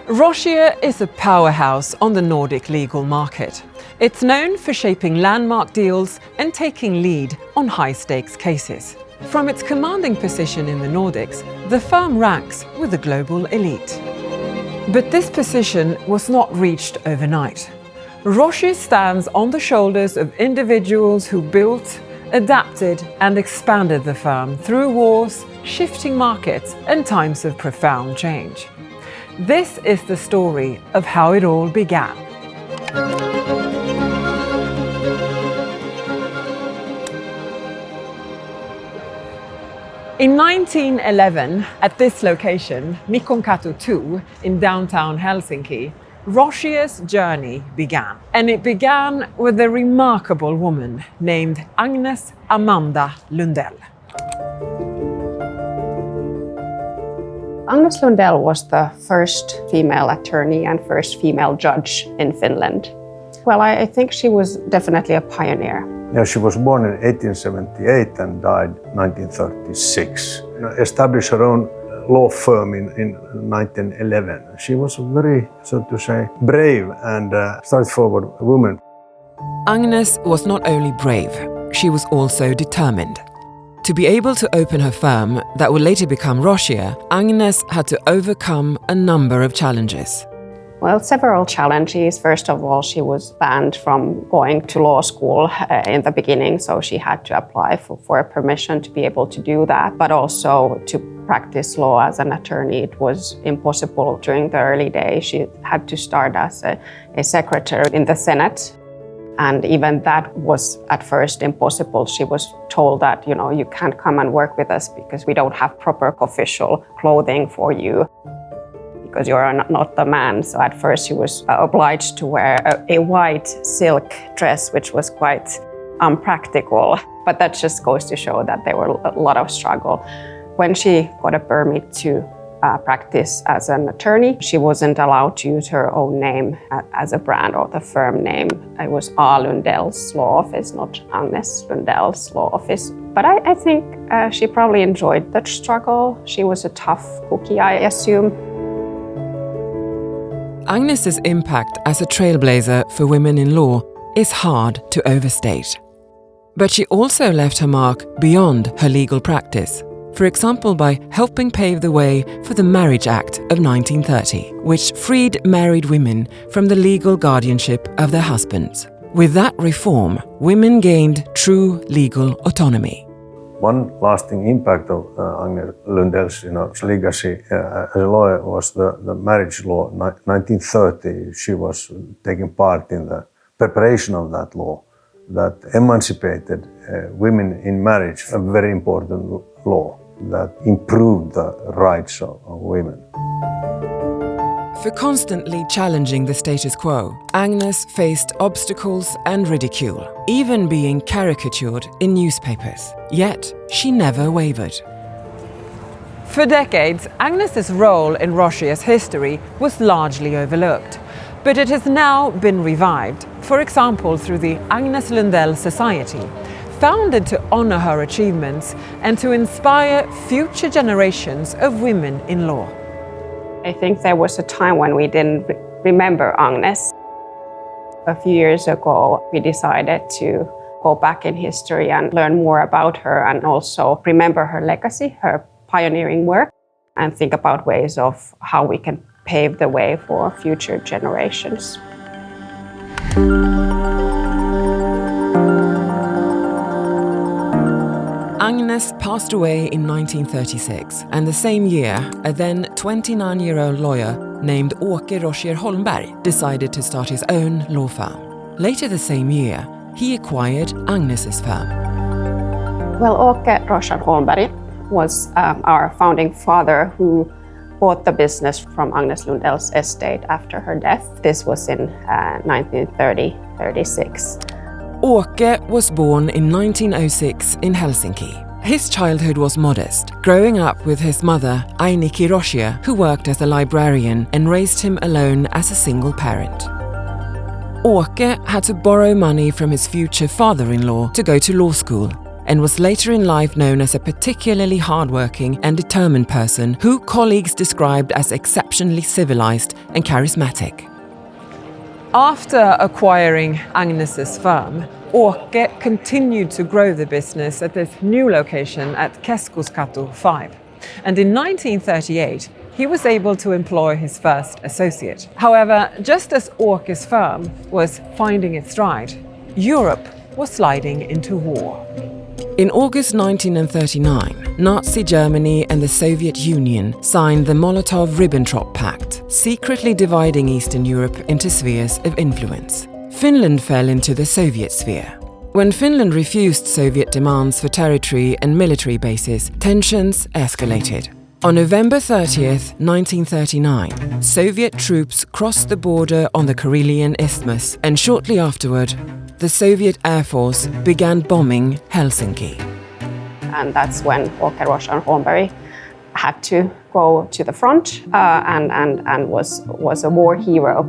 Roschier is a powerhouse on the Nordic legal market. It's known for shaping landmark deals and taking lead on high-stakes cases. From its commanding position in the Nordics, the firm ranks with the global elite. But this position was not reached overnight. Roschier stands on the shoulders of individuals who built, adapted and expanded the firm through wars, shifting markets and times of profound change. This is the story of how it all began. In 1911, at this location, Mikonkatu 2, in downtown Helsinki, Roschier's journey began. And it began with a remarkable woman named Agnes Amanda Lundell. Agnes Lundell was the first female attorney and first female judge in Finland. Well, I think she was definitely a pioneer. Yeah, she was born in 1878 and died 1936. Established her own law firm in 1911. She was a very, so to say, brave and straightforward woman. Agnes was not only brave, she was also determined. To be able to open her firm that would later become Roschier, Agnes had to overcome a number of challenges. Well, several challenges. First of all, she was banned from going to law school in the beginning, so she had to apply for a permission to be able to do that. But also to practice law as an attorney, it was impossible during the early days. She had to start as a secretary in the Senate. And even that was at first impossible. She was told that, you can't come and work with us because we don't have proper official clothing for you, because you're not the man. So at first she was obliged to wear a white silk dress, which was quite unpractical. But that just goes to show that there were a lot of struggle. When she got a permit to practice as an attorney, she wasn't allowed to use her own name as a brand or the firm name. It was A. Lundell's law office, not Agnes Lundell's law office. But I think she probably enjoyed the struggle. She was a tough cookie, I assume. Agnes's impact as a trailblazer for women in law is hard to overstate. But she also left her mark beyond her legal practice. For example, by helping pave the way for the Marriage Act of 1930, which freed married women from the legal guardianship of their husbands. With that reform, women gained true legal autonomy. One lasting impact of Agnes Lundell's legacy as a lawyer was the marriage law. 1930, she was taking part in the preparation of that law that emancipated women in marriage, a very important law that improved the rights of women. For constantly challenging the status quo, Agnes faced obstacles and ridicule, even being caricatured in newspapers. Yet, she never wavered. For decades, Agnes's role in Roschier's history was largely overlooked. But it has now been revived, for example through the Agnes Lundell Society, founded to honor her achievements and to inspire future generations of women in law. I think there was a time when we didn't remember Agnes. A few years ago, we decided to go back in history and learn more about her and also remember her legacy, her pioneering work, and think about ways of how we can pave the way for future generations. Agnes passed away in 1936, and the same year, a then 29-year-old lawyer named Åke Roschier Holmberg decided to start his own law firm. Later the same year, he acquired Agnes's firm. Well, Åke Roschier Holmberg was our founding father who bought the business from Agnes Lundell's estate after her death. This was in 1936. Åke was born in 1906 in Helsinki. His childhood was modest, growing up with his mother, Ainiki Roschier, who worked as a librarian and raised him alone as a single parent. Åke had to borrow money from his future father-in-law to go to law school. and was later in life known as a particularly hardworking and determined person who colleagues described as exceptionally civilized and charismatic. After acquiring Agnes's firm, Åke continued to grow the business at this new location at Keskuskatu 5. And in 1938, he was able to employ his first associate. However, just as Åke's firm was finding its stride, Europe was sliding into war. In August 1939, Nazi Germany and the Soviet Union signed the Molotov-Ribbentrop Pact, secretly dividing Eastern Europe into spheres of influence. Finland fell into the Soviet sphere. When Finland refused Soviet demands for territory and military bases, tensions escalated. On November 30th, 1939, Soviet troops crossed the border on the Karelian Isthmus, and shortly afterward, the Soviet Air Force began bombing Helsinki. And that's when Åke Roschier Holmberg had to go to the front and was a war hero.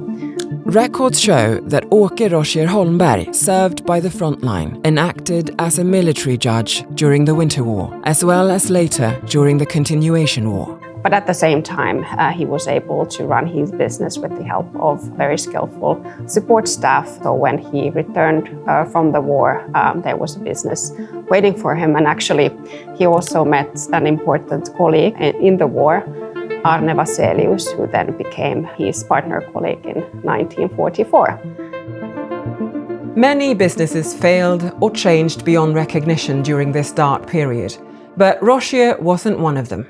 Records show that Åke Roschier Holmberg served by the front line and acted as a military judge during the Winter War, as well as later during the Continuation War. But at the same time, he was able to run his business with the help of very skillful support staff. So when he returned from the war, there was a business waiting for him. And actually, he also met an important colleague in the war, Arne Vaselius, who then became his partner colleague in 1944. Many businesses failed or changed beyond recognition during this dark period, but Roschier wasn't one of them.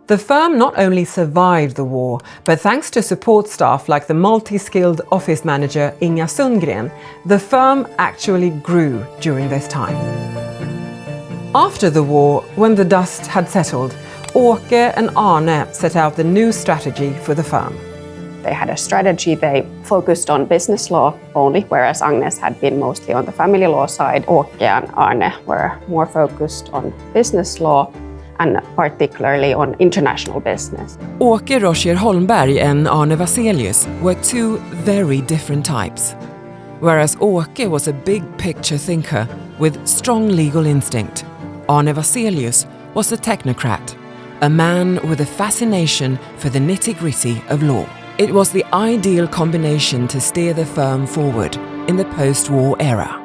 The firm not only survived the war, but thanks to support staff like the multi-skilled office manager Inga Sundgren, the firm actually grew during this time. After the war, when the dust had settled, Åke and Arne set out the new strategy for the firm. They had a strategy. They focused on business law only, whereas Agnes had been mostly on the family law side. Åke and Arne were more focused on business law and particularly on international business. Åke Roschier Holmberg and Arne Vaselius were two very different types. Whereas Åke was a big picture thinker with strong legal instinct, Arne Vaselius was a technocrat, a man with a fascination for the nitty-gritty of law. It was the ideal combination to steer the firm forward in the post-war era.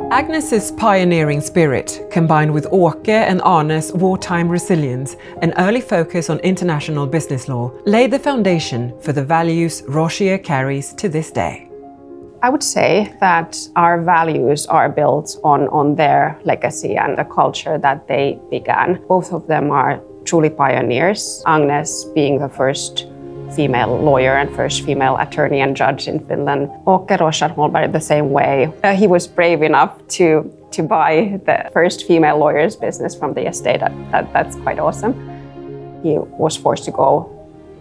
Agnes's pioneering spirit, combined with Åke and Arne's wartime resilience and early focus on international business law, laid the foundation for the values Roschier carries to this day. I would say that our values are built on their legacy and the culture that they began. Both of them are truly pioneers. Agnes being the first female lawyer and first female attorney and judge in Finland. Åke Roschier Holmberg the same way. He was brave enough to buy the first female lawyer's business from the estate. That's quite awesome. He was forced to go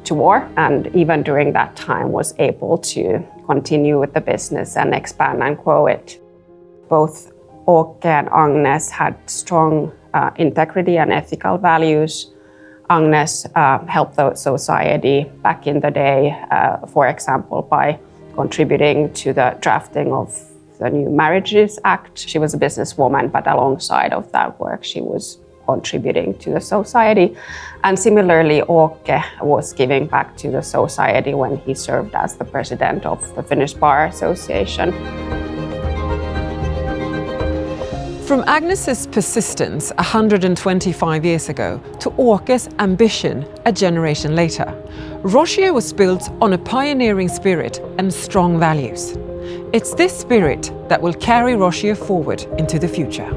to war, and even during that time was able to continue with the business and expand and grow it. Both Åke and Agnes had strong integrity and ethical values. Agnes helped the society back in the day, for example, by contributing to the drafting of the new Marriages Act. She was a businesswoman, but alongside of that work, she was contributing to the society. And similarly, Åke was giving back to the society when he served as the president of the Finnish Bar Association. From Agnes's persistence 125 years ago to Åke's ambition a generation later, Roschier was built on a pioneering spirit and strong values. It's this spirit that will carry Roschier forward into the future.